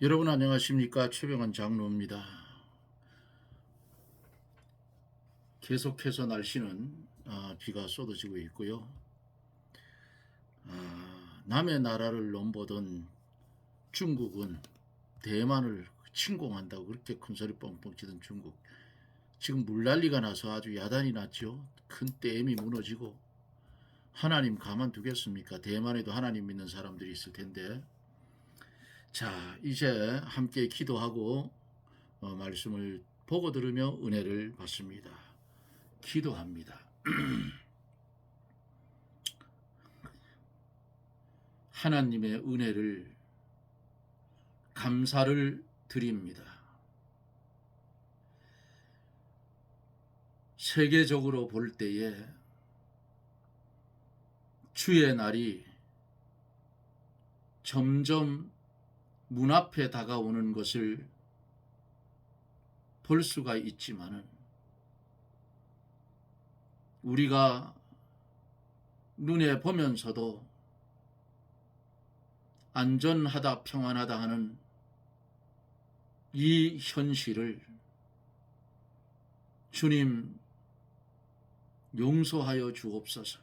여러분 안녕하십니까? 최병환 장로입니다. 계속해서 날씨는 비가 쏟아지고 있고요. 남의 나라를 넘보던 중국은 대만을 침공한다고 그렇게 큰소리 뻥뻥 치던 중국, 지금 물난리가 나서 아주 야단이 났죠. 큰 댐이 무너지고. 하나님 가만두겠습니까? 대만에도 하나님 믿는 사람들이 있을 텐데. 자, 이제 함께 기도하고 말씀을 보고 들으며 은혜를 받습니다. 기도합니다. 하나님의 은혜를 감사를 드립니다. 세계적으로 볼 때에 주의 날이 점점 문 앞에 다가오는 것을 볼 수가 있지만은 우리가 눈에 보면서도 안전하다 평안하다 하는 이 현실을 주님 용서하여 주옵소서.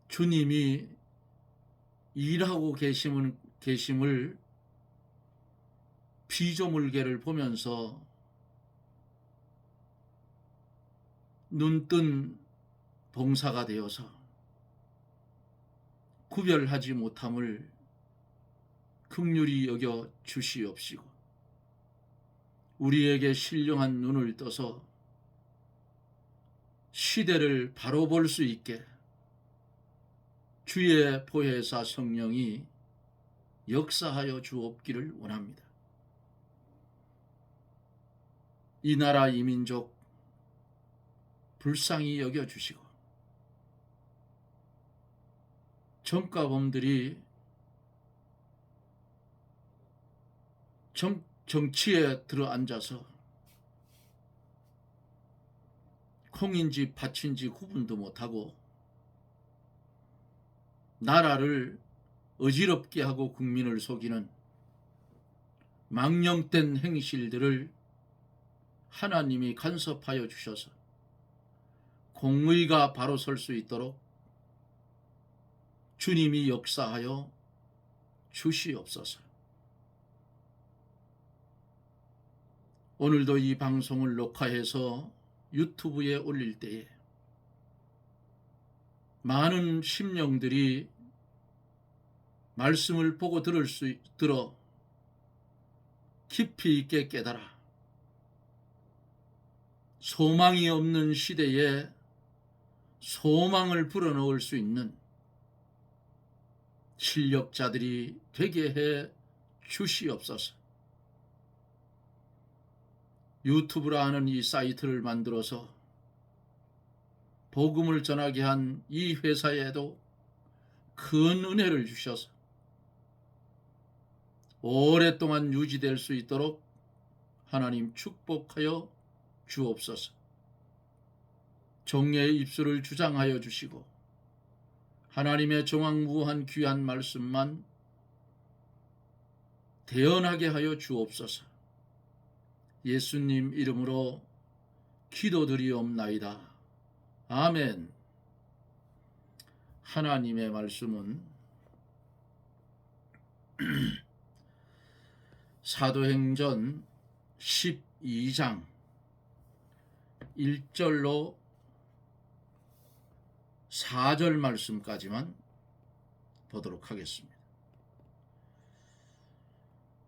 주님이 일하고 계심을 피조물계를 보면서 눈뜬 봉사가 되어서 구별하지 못함을 긍휼히 여겨 주시옵시고, 우리에게 신령한 눈을 떠서 시대를 바로 볼 수 있게 주의 보혜사 성령이 역사하여 주옵기를 원합니다. 이 나라 이 민족 불쌍히 여겨주시고, 정가범들이 정치에 들어앉아서 콩인지 팥인지 구분도 못하고 나라를 어지럽게 하고 국민을 속이는 망령된 행실들을 하나님이 간섭하여 주셔서 공의가 바로 설 수 있도록 주님이 역사하여 주시옵소서. 오늘도 이 방송을 녹화해서 유튜브에 올릴 때에 많은 심령들이 말씀을 보고 들어 깊이 있게 깨달아 소망이 없는 시대에 소망을 불어넣을 수 있는 실력자들이 되게 해 주시옵소서. 유튜브라 하는 이 사이트를 만들어서 복음을 전하게 한 이 회사에도 큰 은혜를 주셔서 오랫동안 유지될 수 있도록 하나님 축복하여 주옵소서. 종의 입술을 주장하여 주시고 하나님의 정확무한 귀한 말씀만 대언하게 하여 주옵소서. 예수님 이름으로 기도드리옵나이다. 아멘. 하나님의 말씀은 사도행전 12장 1절로 4절 말씀까지만 보도록 하겠습니다.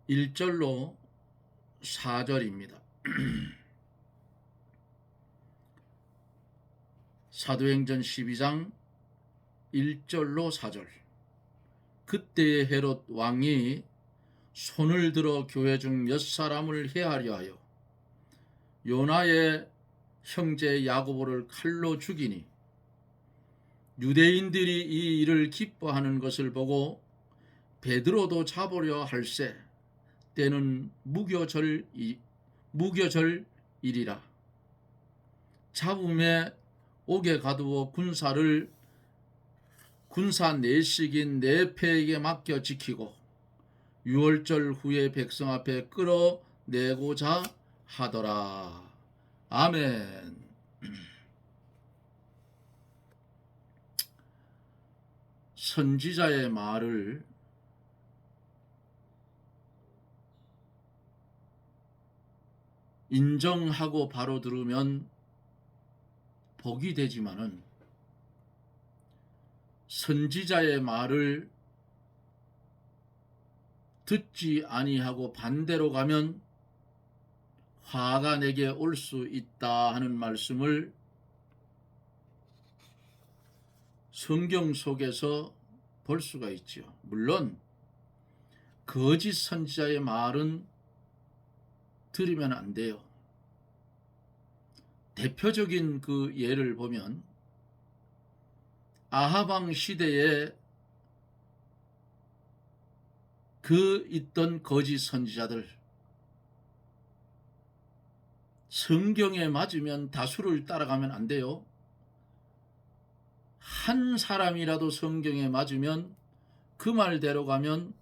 1절로 4절입니다. 사도행전 12장 1절로 4절. 그때의 헤롯 왕이 손을 들어 교회 중 몇 사람을 해하려 하여 요나의 형제 야고보를 칼로 죽이니, 유대인들이 이 일을 기뻐하는 것을 보고 베드로도 잡으려 할세. 때는 무교절이리라. 잡음에 옥에 가두어 군사 내식인 네 패에게 맡겨 지키고 유월절 후에 백성 앞에 끌어내고자 하더라. 아멘. 선지자의 말을 인정하고 바로 들으면 복이 되지만은 선지자의 말을 듣지 아니하고 반대로 가면 화가 내게 올 수 있다 하는 말씀을 성경 속에서 볼 수가 있지요. 물론 거짓 선지자의 말은 들으면 안 돼요. 대표적인 그 예를 보면 아합 왕 시대에 그 있던 거짓 선지자들, 성경에 맞으면 다수를 따라가면 안 돼요. 한 사람이라도 성경에 맞으면 그 말대로 가면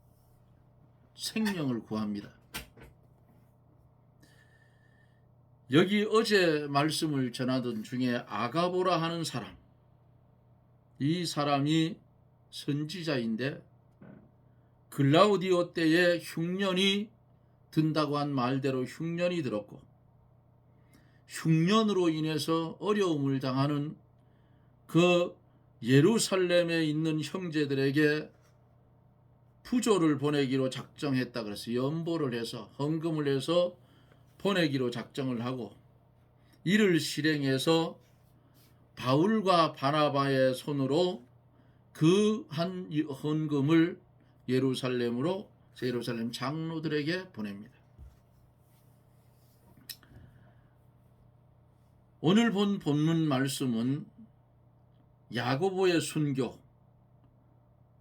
생명을 구합니다. 여기 어제 말씀을 전하던 중에 아가보라 하는 사람, 이 사람이 선지자인데 글라우디오 때에 흉년이 든다고 한 말대로 흉년이 들었고, 흉년으로 인해서 어려움을 당하는 그 예루살렘에 있는 형제들에게 부조를 보내기로 작정했다 그래서 연보를 해서 헌금을 해서 보내기로 작정을 하고, 이를 실행해서 바울과 바나바의 손으로 그 한 헌금을 예루살렘 장로들에게 보냅니다. 오늘 본 본문 말씀은 야고보의 순교,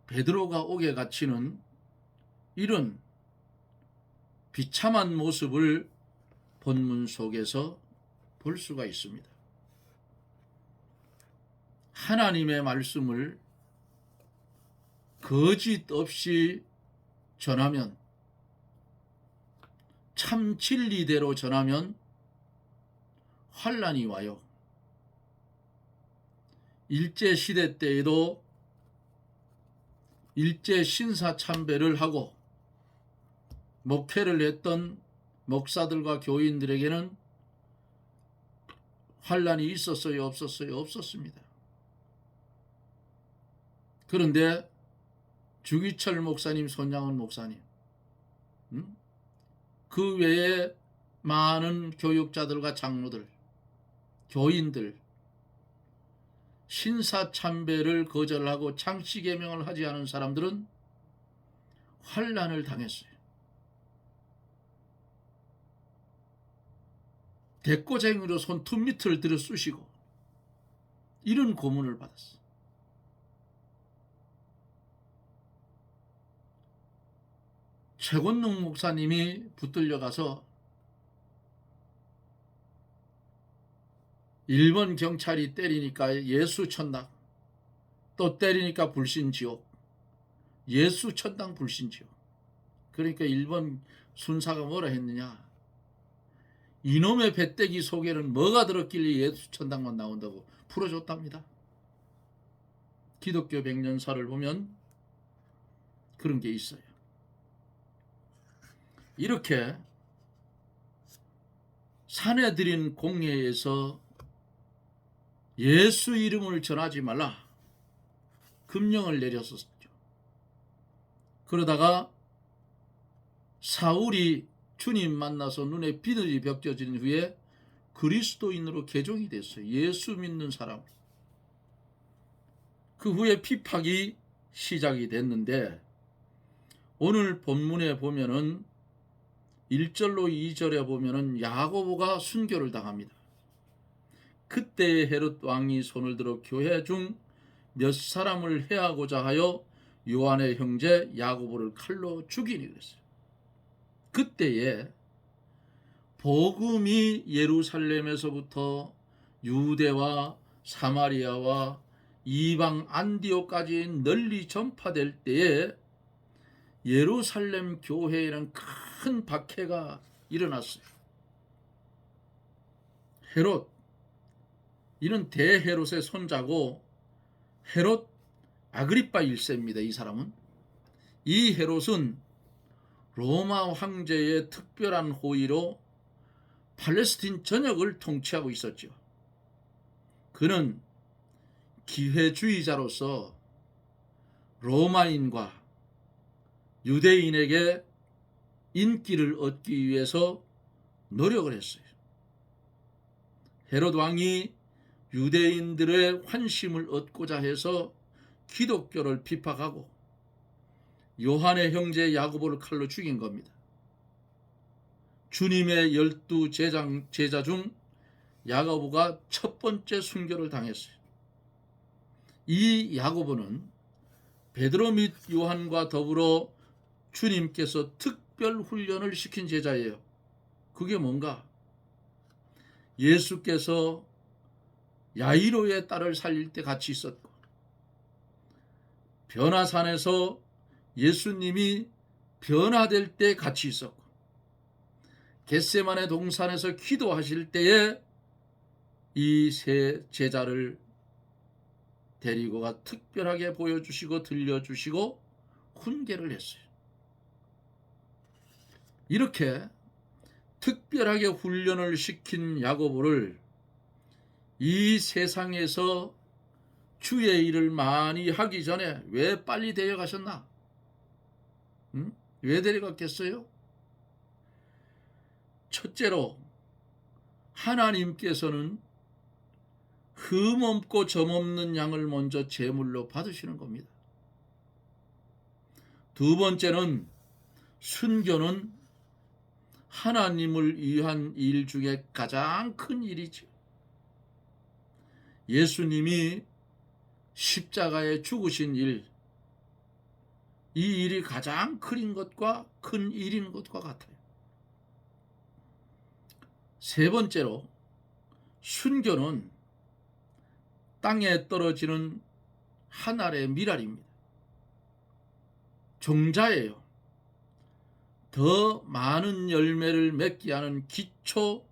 베드로가 옥에 갇히는 이런 비참한 모습을 본문 속에서 볼 수가 있습니다. 하나님의 말씀을 거짓 없이 전하면, 참 진리대로 전하면 환난이 와요. 일제시대 때에도 일제 신사참배를 하고 목회를 했던 목사들과 교인들에게는 환난이 있었어요? 없었어요? 없었습니다. 그런데 주기철 목사님, 손양원 목사님, 그 외에 많은 교육자들과 장로들, 교인들, 신사참배를 거절하고 창씨개명을 하지 않은 사람들은 환난을 당했어요. 대꼬쟁이로 손톱 밑을 들어 쑤시고 이런 고문을 받았어요. 최권능 목사님이 붙들려 가서 일본 경찰이 때리니까 예수 천당, 또 때리니까 불신지옥, 예수 천당 불신지옥. 그러니까 일본 순사가 뭐라 했느냐, 이놈의 배때기 속에는 뭐가 들었길래 예수 천당만 나온다고 풀어줬답니다. 기독교 백년사를 보면 그런 게 있어요. 이렇게 산에 드린 공예에서 예수 이름을 전하지 말라 금령을 내렸었죠. 그러다가 사울이 주님 만나서 눈에 비늘이 벗겨진 후에 그리스도인으로 개종이 됐어요. 예수 믿는 사람. 그 후에 핍박이 시작이 됐는데, 오늘 본문에 보면은 1절로 2절에 보면은 야고보가 순교를 당합니다. 그때 헤롯 왕이 손을 들어 교회 중 몇 사람을 해하고자 하여 요한의 형제 야고보를 칼로 죽이니 그랬어요. 그때에 복음이 예루살렘에서부터 유대와 사마리아와 이방 안디옥까지 널리 전파될 때에 예루살렘 교회에는 큰 박해가 일어났어요. 헤롯, 이는 대헤롯의 손자고 헤롯 아그리파 1세입니다. 이 사람은. 이 헤롯은 로마 황제의 특별한 호의로 팔레스틴 전역을 통치하고 있었죠. 그는 기회주의자로서 로마인과 유대인에게 인기를 얻기 위해서 노력을 했어요. 헤롯 왕이 유대인들의 환심을 얻고자 해서 기독교를 핍박하고 요한의 형제 야고보를 칼로 죽인 겁니다. 주님의 12 제자 중 야고보가 첫 번째 순교를 당했어요. 이 야고보는 베드로 및 요한과 더불어 주님께서 특별 훈련을 시킨 제자예요. 그게 뭔가? 예수께서 야이로의 딸을 살릴 때 같이 있었고, 변화산에서 예수님이 변화될 때 같이 있었고, 겟세마네 동산에서 기도하실 때에 이 세 제자를 데리고가 특별하게 보여주시고 들려주시고 훈계를 했어요. 이렇게 특별하게 훈련을 시킨 야고보를 이 세상에서 주의 일을 많이 하기 전에 왜 빨리 데려가셨나? 왜 데려갔겠어요? 첫째로, 하나님께서는 흠없고 점없는 양을 먼저 제물로 받으시는 겁니다. 두 번째는, 순교는 하나님을 위한 일 중에 가장 큰 일이죠. 예수님이 십자가에 죽으신 일, 이 일이 가장 큰 일인 것과 같아요. 세 번째로, 순교는 땅에 떨어지는 한 알의 밀알입니다. 종자예요. 더 많은 열매를 맺게 하는 기초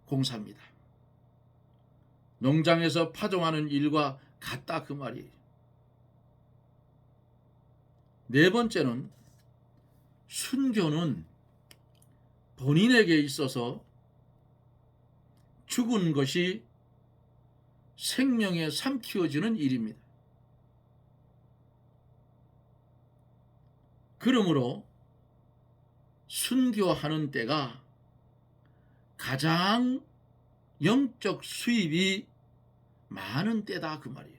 공사입니다. 농장에서 파종하는 일과 같다 그 말이에요. 네 번째는, 순교는 본인에게 있어서 죽은 것이 생명에 삼키어지는 일입니다. 그러므로 순교하는 때가 가장 영적 수입이 많은 때다 그 말이에요.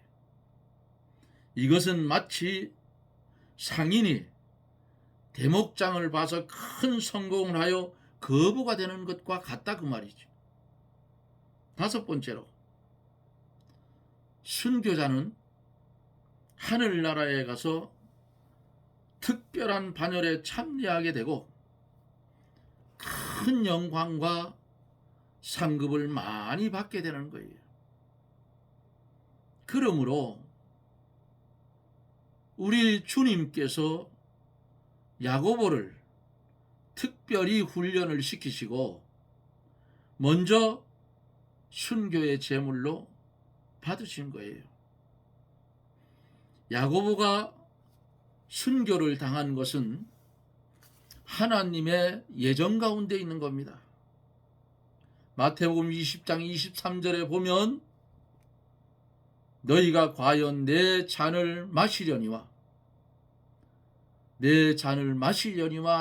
이것은 마치 상인이 대목장을 봐서 큰 성공을 하여 거부가 되는 것과 같다 그 말이죠. 다섯 번째로, 순교자는 하늘나라에 가서 특별한 반열에 참여하게 되고 큰 영광과 상급을 많이 받게 되는 거예요. 그러므로 우리 주님께서 야고보를 특별히 훈련을 시키시고 먼저 순교의 제물로 받으신 거예요. 야고보가 순교를 당한 것은 하나님의 예정 가운데 있는 겁니다. 마태복음 20장 23절에 보면 너희가 과연 내 잔을 마시려니와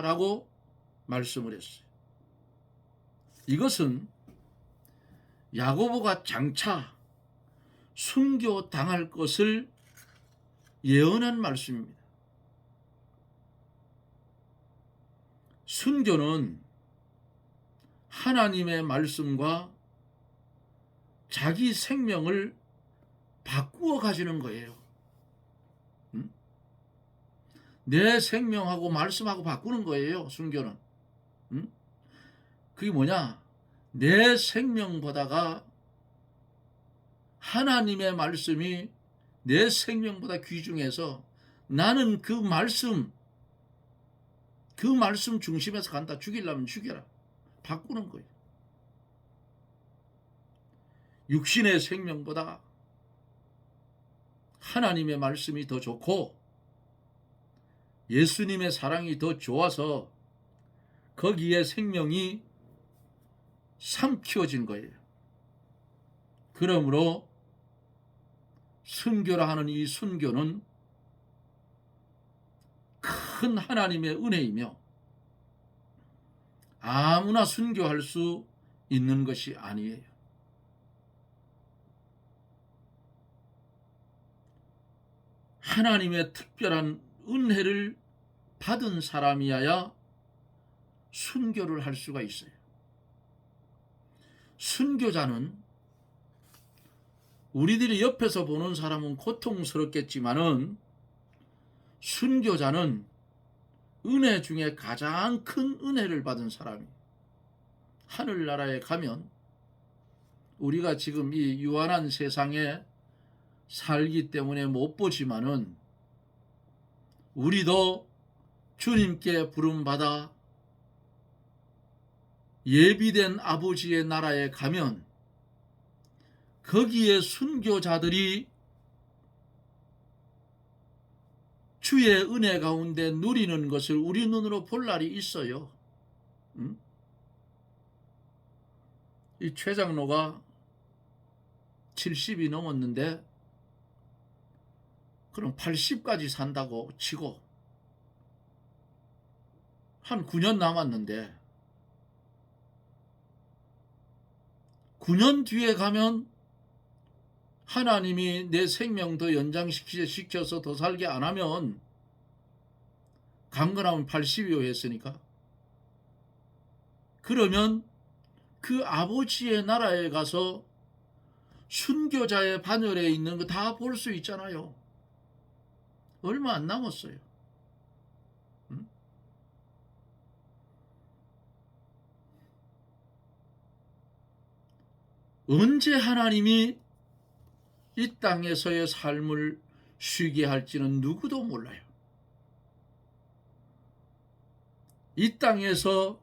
라고 말씀을 했어요. 이것은 야고보가 장차 순교 당할 것을 예언한 말씀입니다. 순교는 하나님의 말씀과 자기 생명을 바꾸어 가시는 거예요. 내 생명하고 말씀하고 바꾸는 거예요. 순교는. 그게 뭐냐? 내 생명보다가 하나님의 말씀이 내 생명보다 귀중해서 나는 그 말씀 중심에서 간다. 죽이려면 죽여라. 바꾸는 거예요. 육신의 생명보다 하나님의 말씀이 더 좋고 예수님의 사랑이 더 좋아서 거기에 생명이 삼키워진 거예요. 그러므로 순교라 하는 이 순교는 큰 하나님의 은혜이며 아무나 순교할 수 있는 것이 아니에요. 하나님의 특별한 은혜를 받은 사람이어야 순교를 할 수가 있어요. 순교자는 우리들이 옆에서 보는 사람은 고통스럽겠지만은 순교자는 은혜 중에 가장 큰 은혜를 받은 사람이 하늘나라에 가면 우리가 지금 이 유한한 세상에 살기 때문에 못 보지만은 우리도 주님께 부름받아 예비된 아버지의 나라에 가면 거기에 순교자들이 주의 은혜 가운데 누리는 것을 우리 눈으로 볼 날이 있어요. 이 최 장로가 70이 넘었는데 그럼 80까지 산다고 치고 한 9년 남았는데 9년 뒤에 가면 하나님이 내 생명 더 연장시켜서 더 살게 안 하면 강건하면 80이요 했으니까 그러면 그 아버지의 나라에 가서 순교자의 반열에 있는 거 다 볼 수 있잖아요. 얼마 안 남았어요. 언제 하나님이 이 땅에서의 삶을 쉬게 할지는 누구도 몰라요. 이 땅에서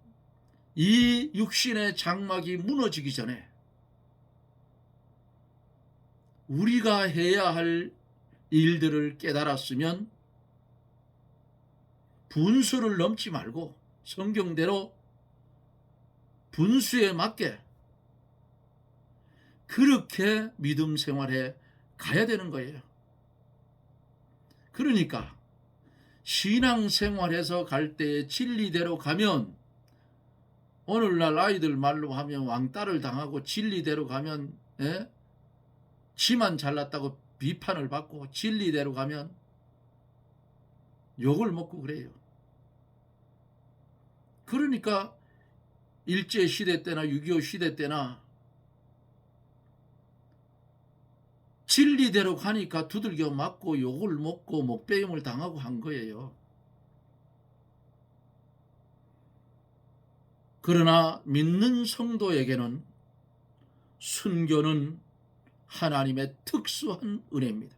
이 육신의 장막이 무너지기 전에 우리가 해야 할 일들을 깨달았으면 분수를 넘지 말고 성경대로 분수에 맞게 그렇게 믿음 생활에 가야 되는 거예요. 그러니까 신앙생활에서 갈 때 진리대로 가면 오늘날 아이들 말로 하면 왕따를 당하고 진리대로 가면 지만 잘났다고 비판을 받고 진리대로 가면 욕을 먹고 그래요. 그러니까 일제시대 때나 6.25 시대 때나 진리대로 가니까 두들겨 맞고 욕을 먹고 목배임을 당하고 한 거예요. 그러나 믿는 성도에게는 순교는 하나님의 특수한 은혜입니다.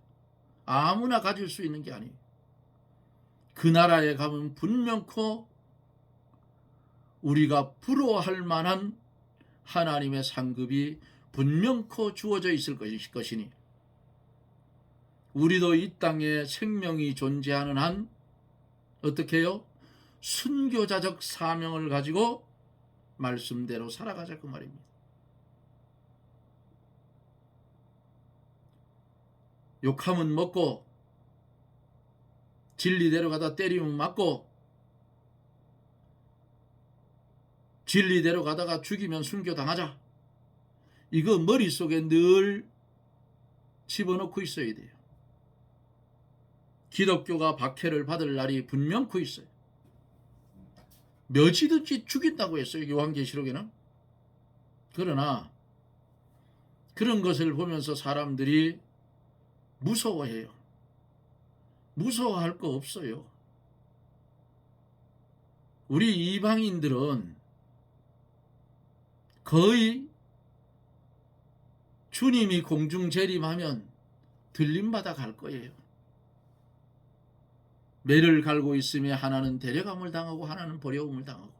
아무나 가질 수 있는 게 아니에요. 그 나라에 가면 분명코 우리가 부러워할 만한 하나님의 상급이 분명코 주어져 있을 것이니 우리도 이 땅에 생명이 존재하는 한 어떻게 해요? 순교자적 사명을 가지고 말씀대로 살아가자 그 말입니다. 욕하면 먹고 진리대로 가다 때리면 맞고 진리대로 가다가 죽이면 순교당하자. 이거 머릿속에 늘 집어넣고 있어야 돼요. 기독교가 박해를 받을 날이 분명코 있어요. 몇이든지 죽인다고 했어요. 요한계시록에는. 그러나 그런 것을 보면서 사람들이 무서워해요. 무서워할 거 없어요. 우리 이방인들은 거의 주님이 공중 재림하면 들림받아 갈 거예요. 매를 갈고 있으며 하나는 데려감을 당하고 하나는 버려움을 당하고.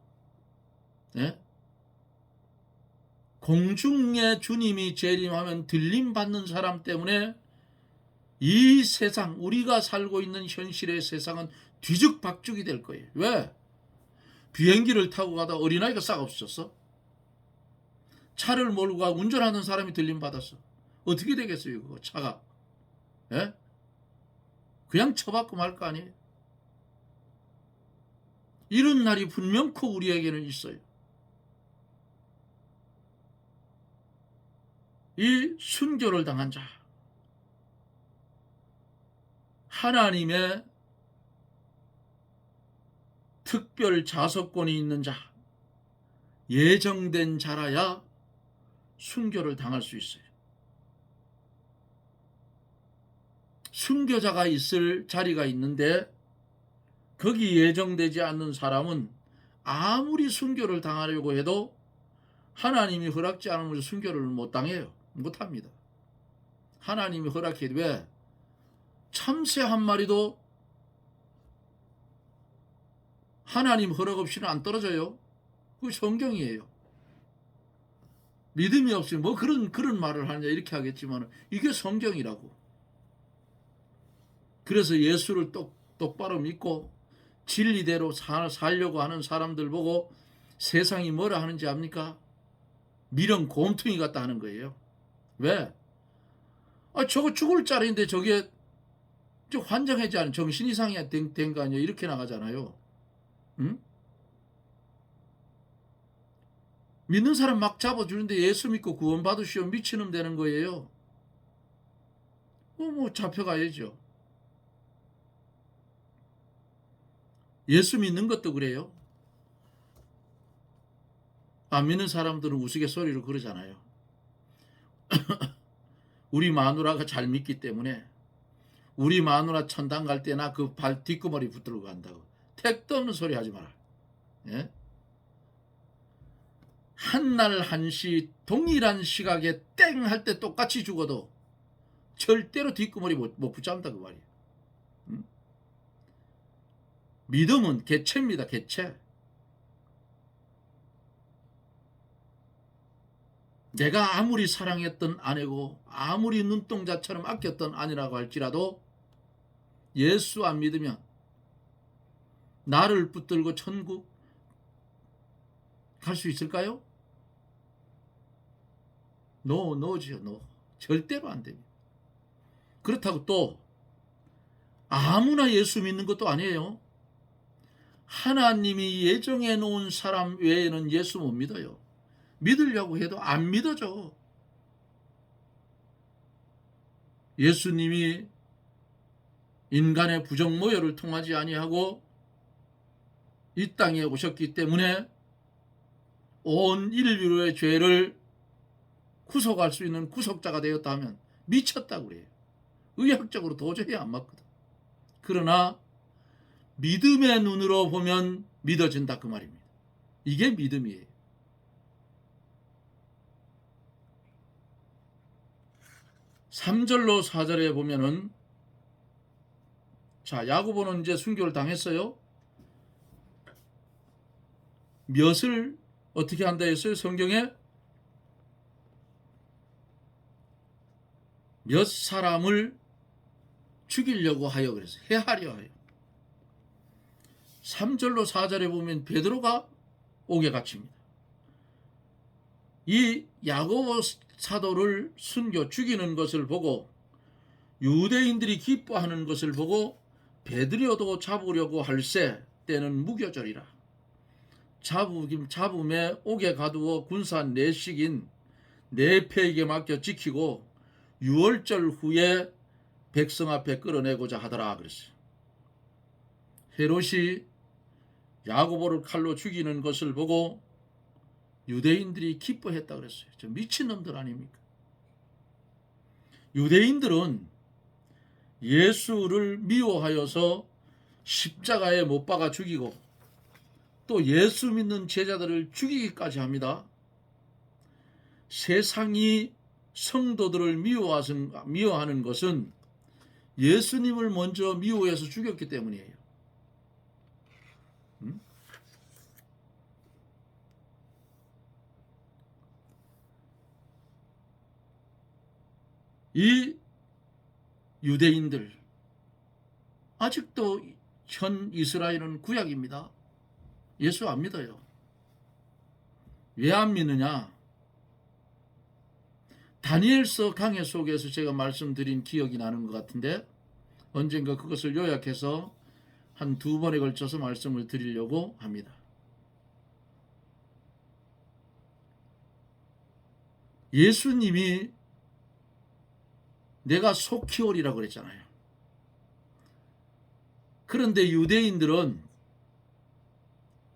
예? 공중에 주님이 재림하면 들림받는 사람 때문에 이 세상, 우리가 살고 있는 현실의 세상은 뒤죽박죽이 될 거예요. 왜? 비행기를 타고 가다 어린아이가 싹 없어졌어. 차를 몰고 가 운전하는 사람이 들림받았어. 어떻게 되겠어요 그거 차가. 예? 그냥 쳐받고 말 거 아니에요. 이런 날이 분명코 우리에게는 있어요. 이 순교를 당한 자, 하나님의 특별 자석권이 있는 자, 예정된 자라야 순교를 당할 수 있어요. 순교자가 있을 자리가 있는데 거기 예정되지 않는 사람은 아무리 순교를 당하려고 해도 하나님이 허락지 않으면 순교를 못 당해요. 못합니다. 하나님이 허락해도 왜? 참새 한 마리도 하나님 허락 없이는 안 떨어져요. 그게 성경이에요. 믿음이 없으면 뭐 그런 말을 하냐 이렇게 하겠지만 이게 성경이라고. 그래서 예수를 똑바로 믿고 진리대로 살려고 하는 사람들 보고 세상이 뭐라 하는지 압니까? 미련 곰퉁이 같다 하는 거예요. 왜? 저거 죽을 자리인데 저게 환장하지 않은 정신 이상이 된 거 아니에요. 이렇게 나가잖아요. 응? 믿는 사람 막 잡아주는데 예수 믿고 구원받으시오 미친놈 되는 거예요. 뭐 잡혀가야죠. 예수 믿는 것도 그래요. 안 믿는 사람들은 우스갯소리로 그러잖아요. 우리 마누라가 잘 믿기 때문에 우리 마누라 천당 갈 때나 그 발 뒷구머리 붙들고 간다고. 택도 없는 소리 하지 마라. 예? 한날 한시 동일한 시각에 땡 할 때 똑같이 죽어도 절대로 뒷구머리 못 붙잡는다 그 말이에요. 믿음은 개체입니다. 개체. 내가 아무리 사랑했던 아내고 아무리 눈동자처럼 아꼈던 아내라고 할지라도 예수 안 믿으면 나를 붙들고 천국 갈 수 있을까요? 노지요. 절대로 안 됩니다. 그렇다고 또 아무나 예수 믿는 것도 아니에요. 하나님이 예정해 놓은 사람 외에는 예수 못 믿어요. 믿으려고 해도 안 믿어져. 예수님이 인간의 부정모여를 통하지 아니하고 이 땅에 오셨기 때문에 온 인류의 죄를 구속할 수 있는 구속자가 되었다 하면 미쳤다고 그래요. 의학적으로 도저히 안 맞거든. 그러나 믿음의 눈으로 보면 믿어진다 그 말입니다. 이게 믿음이에요. (3절로) (4절에) 보면은 자 야고보는 이제 순교를 당했어요. 몇을 어떻게 한다 했어요? 성경에 몇 사람을 죽이려고 하여 그래서 해하려 하여. 3절로 4절에 보면 베드로가 옥에 갇힙니다. 이 야고보 사도를 순교 죽이는 것을 보고 유대인들이 기뻐하는 것을 보고 베드로도 잡으려고 할세 때는 무교절이라. 잡음에 옥에 가두어 군사 내식인 내패에게 맡겨 지키고 6월절 후에 백성 앞에 끌어내고자 하더라 그랬어요. 헤롯이 야고보를 칼로 죽이는 것을 보고 유대인들이 기뻐했다 그랬어요. 저 미친놈들 아닙니까? 유대인들은 예수를 미워하여서 십자가에 못 박아 죽이고 또 예수 믿는 제자들을 죽이기까지 합니다. 세상이 성도들을 미워하는 것은 예수님을 먼저 미워해서 죽였기 때문이에요. 음? 이 유대인들 아직도 현 이스라엘은 구약입니다. 예수 안 믿어요. 왜 안 믿느냐? 다니엘서 강해 속에서 제가 말씀드린 기억이 나는 것 같은데 언젠가 그것을 요약해서 한 2번에 걸쳐서 말씀을 드리려고 합니다. 예수님이 내가 소 키우리라고 그랬잖아요. 그런데 유대인들은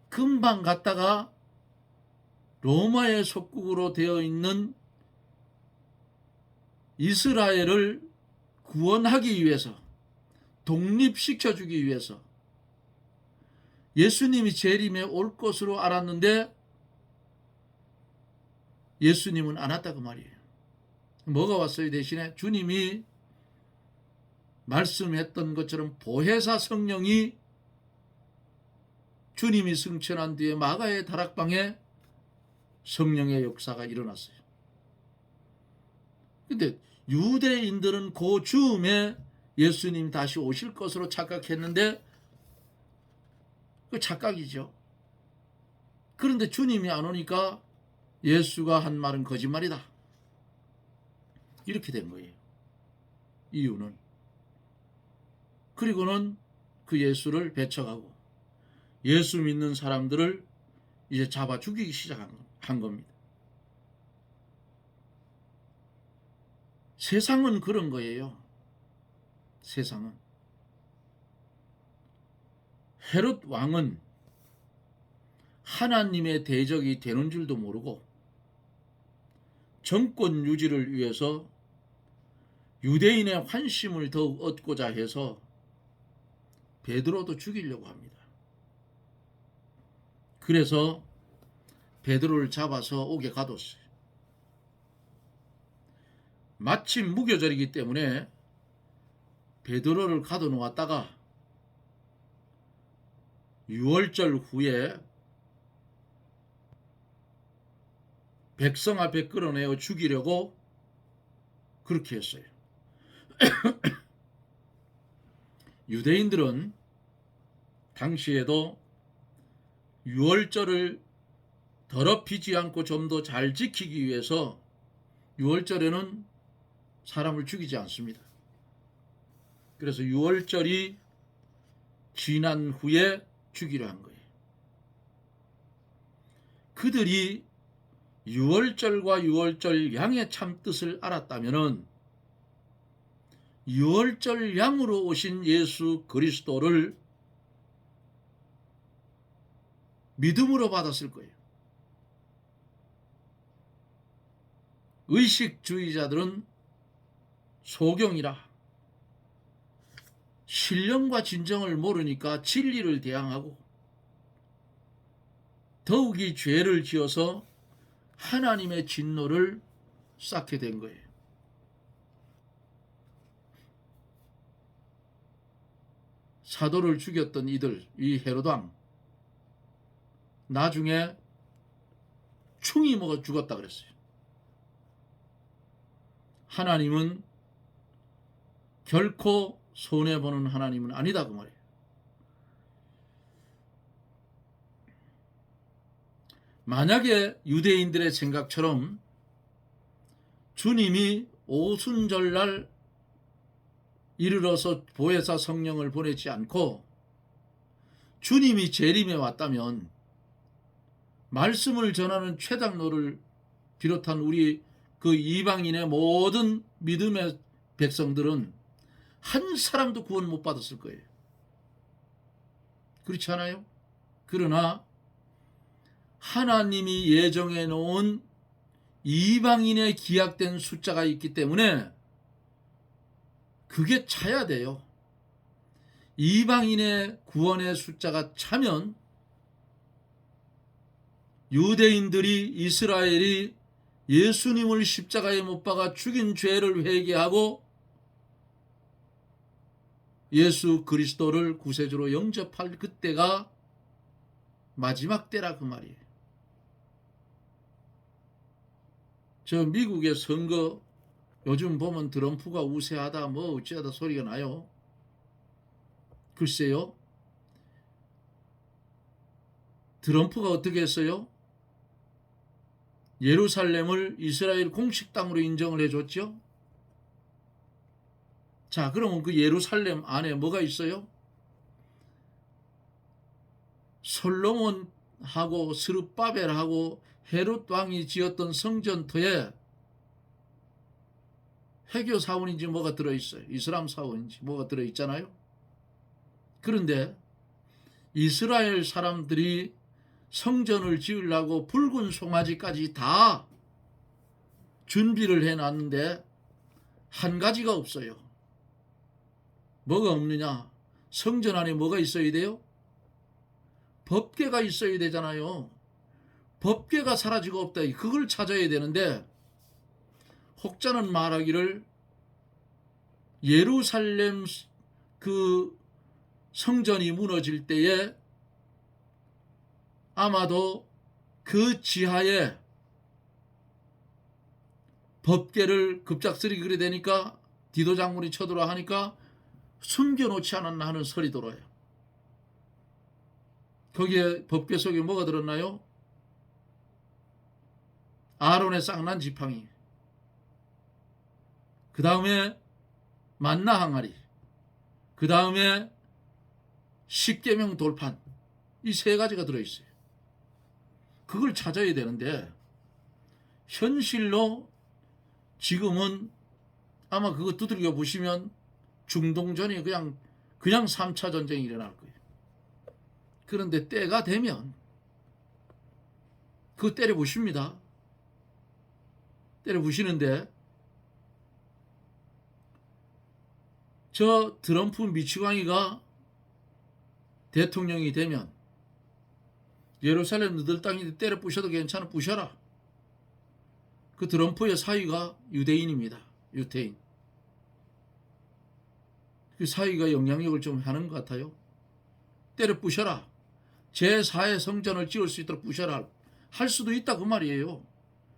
금방 갔다가 로마의 속국으로 되어 있는 이스라엘을 구원하기 위해서, 독립시켜주기 위해서 예수님이 재림에 올 것으로 알았는데 예수님은 안 왔다 그 말이에요. 뭐가 왔어요? 대신에 주님이 말씀했던 것처럼 보혜사 성령이 주님이 승천한 뒤에 마가의 다락방에 성령의 역사가 일어났어요. 근데 유대인들은 그 즈음에 예수님 다시 오실 것으로 착각했는데 그 착각이죠. 그런데 주님이 안 오니까 예수가 한 말은 거짓말이다. 이렇게 된 거예요. 이유는. 그리고는 그 예수를 배척하고 예수 믿는 사람들을 이제 잡아 죽이기 시작한 겁니다. 세상은 그런 거예요. 세상은. 헤롯 왕은 하나님의 대적이 되는 줄도 모르고 정권 유지를 위해서 유대인의 환심을 더욱 얻고자 해서 베드로도 죽이려고 합니다. 그래서 베드로를 잡아서 옥에 가뒀어요. 마침 무교절이기 때문에 베드로를 가둬놓았다가 6월절 후에 백성 앞에 끌어내어 죽이려고 그렇게 했어요. 유대인들은 당시에도 6월절을 더럽히지 않고 좀 더 잘 지키기 위해서 6월절에는 사람을 죽이지 않습니다. 그래서 6월절이 지난 후에 죽이려 한 거예요. 그들이 6월절과 6월절 양의 참뜻을 알았다면 6월절 양으로 오신 예수 그리스도를 믿음으로 받았을 거예요. 의식주의자들은 소경이라 신령과 진정을 모르니까 진리를 대항하고 더욱이 죄를 지어서 하나님의 진노를 쌓게 된 거예요. 사도를 죽였던 이들, 이 헤롯 왕 나중에 충이 먹어 죽었다 그랬어요. 하나님은 결코 손해보는 하나님은 아니다 그 말이에요. 만약에 유대인들의 생각처럼 주님이 오순절날 이르러서 보혜사 성령을 보내지 않고 주님이 재림에 왔다면 말씀을 전하는 최장로를 비롯한 우리 그 이방인의 모든 믿음의 백성들은 한 사람도 구원 못 받았을 거예요. 그렇지 않아요? 그러나 하나님이 예정해 놓은 이방인의 기약된 숫자가 있기 때문에 그게 차야 돼요. 이방인의 구원의 숫자가 차면 유대인들이 이스라엘이 예수님을 십자가에 못 박아 죽인 죄를 회개하고 예수 그리스도를 구세주로 영접할 그때가 마지막 때라 그 말이에요. 저 미국의 선거 요즘 보면 트럼프가 우세하다 뭐 어찌하다 소리가 나요. 글쎄요. 트럼프가 어떻게 했어요? 예루살렘을 이스라엘 공식 땅으로 인정을 해줬죠. 자, 그러면 그 예루살렘 안에 뭐가 있어요? 솔로몬하고 스룹바벨하고 헤롯 왕이 지었던 성전터에 해교 사원인지 뭐가 들어있어요. 이슬람 사원인지 뭐가 들어있잖아요. 그런데 이스라엘 사람들이 성전을 지으려고 붉은 송아지까지 다 준비를 해놨는데 한 가지가 없어요. 뭐가 없느냐? 성전 안에 뭐가 있어야 돼요? 법궤가 있어야 되잖아요. 법궤가 사라지고 없다. 그걸 찾아야 되는데 혹자는 말하기를 예루살렘 그 성전이 무너질 때에 아마도 그 지하에 법궤를 급작스레 그래 되니까 디도 장군이 쳐들어 하니까 숨겨놓지 않았나 하는 설이 돌아요. 거기에 법궤 속에 뭐가 들었나요? 아론의 쌍난 지팡이, 그 다음에 만나 항아리, 그 다음에 십계명 돌판, 이 세 가지가 들어있어요. 그걸 찾아야 되는데 현실로 지금은 아마 그거 두들겨 보시면 중동전이 그냥 3차 전쟁이 일어날 거예요. 그런데 때가 되면 그거 때려 부십니다. 때려 부시는데 저 트럼프 미치광이가 대통령이 되면 예루살렘 너들 땅인데 때려 부셔도 괜찮아, 부셔라. 그 트럼프의 사위가 유대인입니다. 유태인. 그 사위가 영향력을 좀 하는 것 같아요. 때려 부셔라. 제4의 성전을 지을 수 있도록 부셔라. 할 수도 있다 그 말이에요.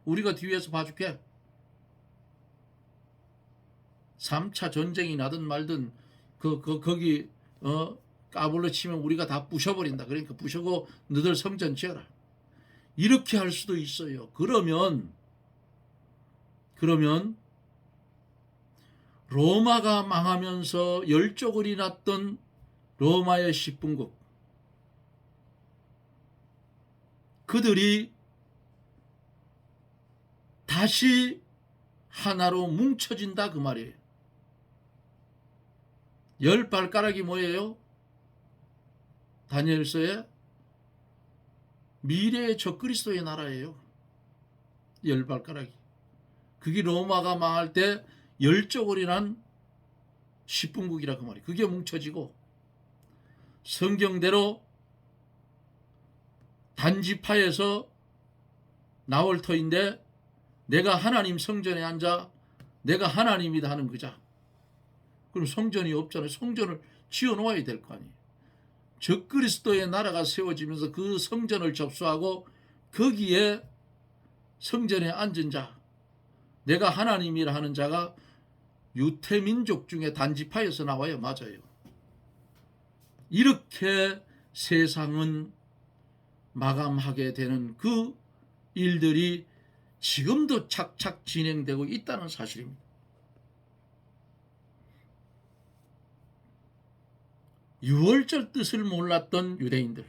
우리가 뒤에서 봐줄게. 3차 전쟁이 나든 말든 거기 까불러 치면 우리가 다 부셔버린다. 그러니까 부셔고 너들 성전 지어라. 이렇게 할 수도 있어요. 그러면 로마가 망하면서 열조걸이 났던 로마의 10분국, 그들이 다시 하나로 뭉쳐진다 그 말이에요. 10발가락이 뭐예요? 다니엘서에 미래의 적그리스도의 나라예요. 10발가락이. 그게 로마가 망할 때 열조걸이 난 10분국이라 그 말이에요. 그게 뭉쳐지고 성경대로 단지파에서 나올 터인데 내가 하나님 성전에 앉아 내가 하나님이다 하는 그자. 그럼 성전이 없잖아요. 성전을 지어놓아야 될 거 아니에요. 적그리스도의 나라가 세워지면서 그 성전을 접수하고 거기에 성전에 앉은 자, 내가 하나님이라 하는 자가 유태민족 중에 단지파에서 나와요. 맞아요. 이렇게 세상은 마감하게 되는 그 일들이 지금도 착착 진행되고 있다는 사실입니다. 유월절 뜻을 몰랐던 유대인들,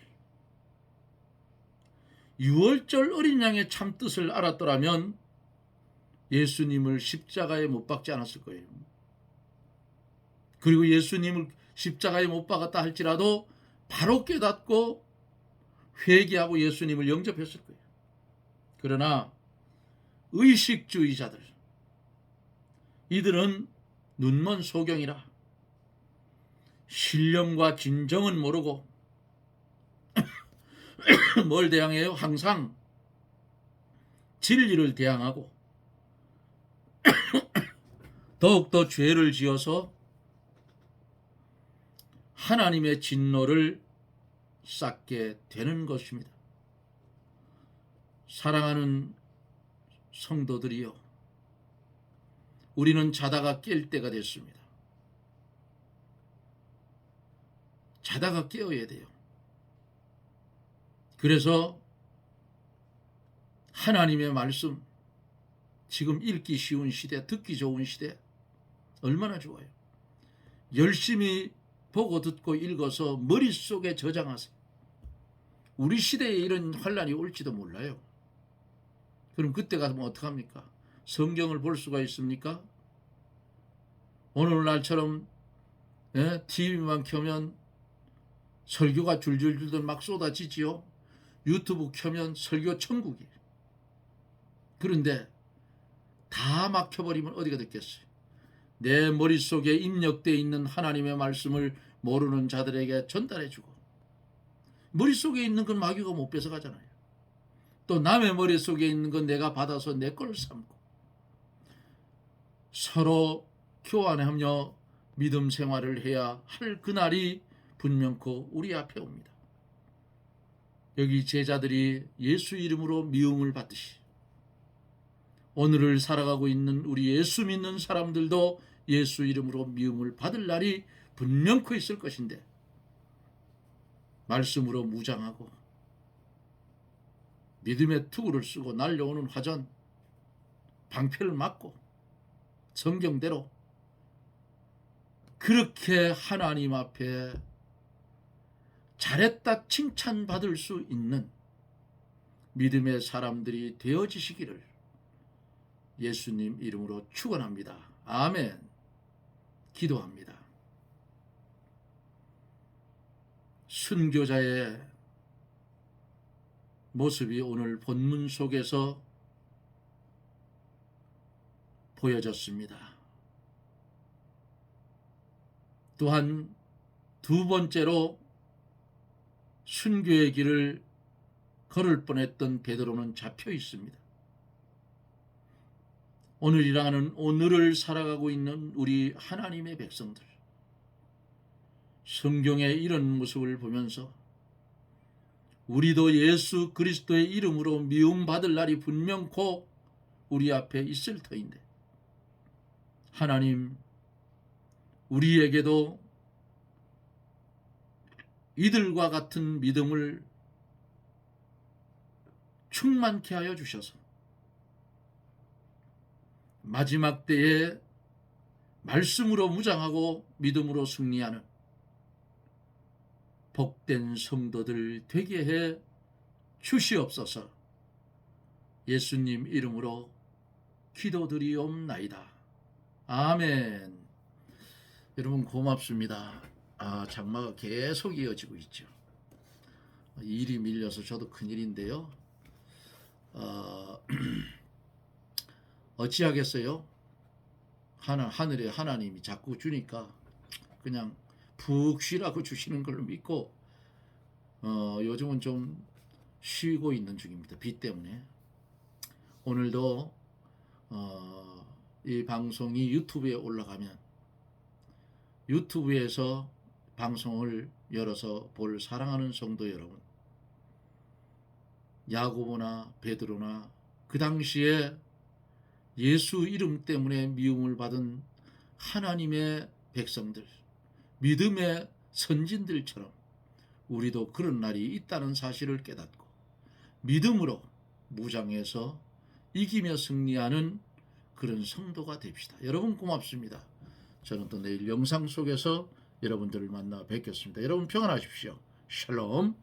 유월절 어린 양의 참 뜻을 알았더라면 예수님을 십자가에 못 박지 않았을 거예요. 그리고 예수님을 십자가에 못 박았다 할지라도 바로 깨닫고 회개하고 예수님을 영접했을 거예요. 그러나 의식주의자들, 이들은 눈먼 소경이라 신령과 진정은 모르고 뭘 대항해요? 항상 진리를 대항하고 더욱더 죄를 지어서 하나님의 진노를 쌓게 되는 것입니다. 사랑하는 성도들이여, 우리는 자다가 깰 때가 됐습니다. 자다가 깨어야 돼요. 그래서 하나님의 말씀, 지금 읽기 쉬운 시대, 듣기 좋은 시대, 얼마나 좋아요. 열심히 보고 듣고 읽어서 머릿속에 저장하세요. 우리 시대에 이런 환란이 올지도 몰라요. 그럼 그때 가면 어떡합니까? 성경을 볼 수가 있습니까? 오늘날처럼 TV만 켜면 설교가 줄줄줄 막 쏟아지지요. 유튜브 켜면 설교 천국이에요. 그런데 다 막혀버리면 어디가 됐겠어요? 내 머릿속에 입력되어 있는 하나님의 말씀을 모르는 자들에게 전달해주고, 머릿속에 있는 건 마귀가 못 뺏어가잖아요. 또 남의 머릿속에 있는 건 내가 받아서 내 걸 삼고, 서로 교환하며 믿음 생활을 해야 할 그날이 분명코 우리 앞에 옵니다. 여기 제자들이 예수 이름으로 미움을 받듯이 오늘을 살아가고 있는 우리 예수 믿는 사람들도 예수 이름으로 미움을 받을 날이 분명코 있을 것인데, 말씀으로 무장하고 믿음의 투구를 쓰고 날려오는 화전, 방패를 맞고 성경대로 그렇게 하나님 앞에 잘했다 칭찬받을 수 있는 믿음의 사람들이 되어지시기를 예수님 이름으로 축원합니다. 아멘. 기도합니다. 순교자의 모습이 오늘 본문 속에서 보여졌습니다. 또한 두 번째로 순교의 길을 걸을 뻔했던 베드로는 잡혀 있습니다. 오늘을 살아가고 있는 우리 하나님의 백성들, 성경의 이런 모습을 보면서 우리도 예수 그리스도의 이름으로 미움받을 날이 분명코 우리 앞에 있을 터인데, 하나님 우리에게도 이들과 같은 믿음을 충만케 하여 주셔서 마지막 때에 말씀으로 무장하고 믿음으로 승리하는 복된 성도들 되게 해 주시옵소서. 예수님 이름으로 기도드리옵나이다. 아멘. 여러분 고맙습니다. 장마가 계속 이어지고 있죠. 일이 밀려서 저도 큰일인데요. 어찌하겠어요? 하늘에 하나님이 자꾸 주니까 그냥 푹 쉬라고 주시는 걸로 믿고 요즘은 좀 쉬고 있는 중입니다. 비 때문에. 오늘도 이 방송이 유튜브에 올라가면 유튜브에서 방송을 열어서 볼 사랑하는 성도 여러분, 야고보나 베드로나 그 당시에 예수 이름 때문에 미움을 받은 하나님의 백성들, 믿음의 선진들처럼 우리도 그런 날이 있다는 사실을 깨닫고 믿음으로 무장해서 이기며 승리하는 그런 성도가 됩시다. 여러분 고맙습니다. 저는 또 내일 영상 속에서 여러분들을 만나 뵙겠습니다. 여러분 평안하십시오. 샬롬.